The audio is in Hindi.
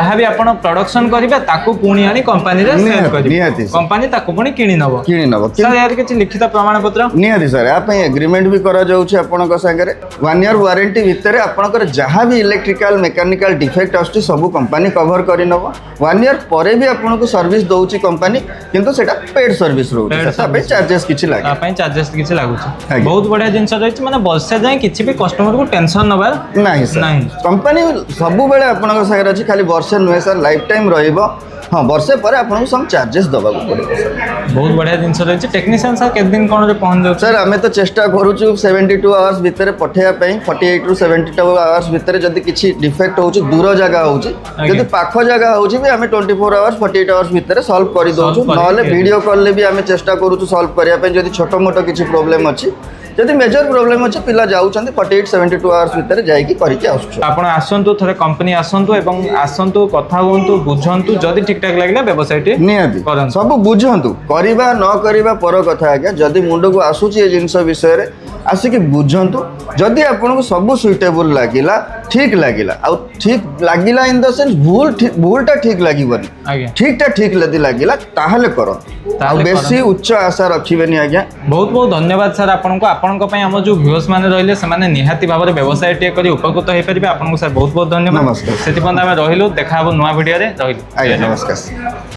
जहाँ भी आपण प्रोडक्शन करिबे ताकू पुणी आनी कंपनी रे सेल करिबे कंपनी ताकू पुणी किनी नबो सर यार किछि लिखित प्रमाण पत्र निहाती सर या पे एग्रीमेंट भी करा जाउछि आपनक संगे 1 ईयर वारंटी भितर आपनकर जहाँ भी इलेक्ट्रिकल मेकानिकल डिफेक्ट आछि सब कंपनी कवर करि नबो 1 ईयर परे भी आपनको सर्विस दउछि कंपनी किंतु सेटा पेड सर्विस रहउछि सेटा पे चार्जेस किछि लागे पे चार्जेस किछि लागुछि बहुत बढ़िया जिंस रहिछि माने वर्षे जाय किछि भी कस्टमर को टेंशन नबार नहीं सर कंपनी सब बेले आपनक संगे अछि खाली वर्षे नुहे सर लाइफ टाइम रहिबो हाँ वर्षे पर आपको सब चार्जेस दबा पड़े बहुत बढ़िया जिनस रही टेक्नीशियन सर केत दिन कौन पहुंच जाऊ सर आम तो चेष्टा करूँ 72 आवर्स भितर पठेया 48 रू 72 आवर्स भितर जदि किसी डिफेक्ट हो दूर जगह हो पाख जगह हो आम 24 आवर्स 48 आवर्स भितर सॉल्व कर दौचु ना वीडियो कॉल भी आम चेष्टा करूँ सॉल्व करने जब छोट मोट किसी प्रोब्लेम अच्छी जदि मेजर प्रोब्लेम अच्छे पिला जाउछन्ते 48 72 आवर्स भितर जाइकी करके आसुछु आपण आसंतु थरे कंपनी आसंतु एवं आसंतु कथा होंतु बुझंतु जदि ठीक ठाक लागला व्यवसायटी नियति सब बुझंतु करिबा न करिबा पर कथा आज्ञा जदि मुंड को आसुची ए जिंस विषय रे आसिक बुझंतु जदि आपनको सब सुइटेबल लागिला ठीक लागिला आ ठीक लागिला इन द सेंस भूलटा ठीक लागिबनी ठीकटा ठीक लदी लागिला ताहले करो आ बेसी उच्च आशा रखिबेनी आज्ञा बहुत बहुत धन्यवाद सर आपनको आपनको पई हम जो व्यूअर्स माने रहिले से माने निहाती भाबरे व्यवसाय टे करी उपकृत होई परिबे आपनको सर बहुत बहुत धन्यवाद नमस्कार सेति बंद हम रहिलु देखा हबो नवा वीडियो रे रहिलु नमस्कार।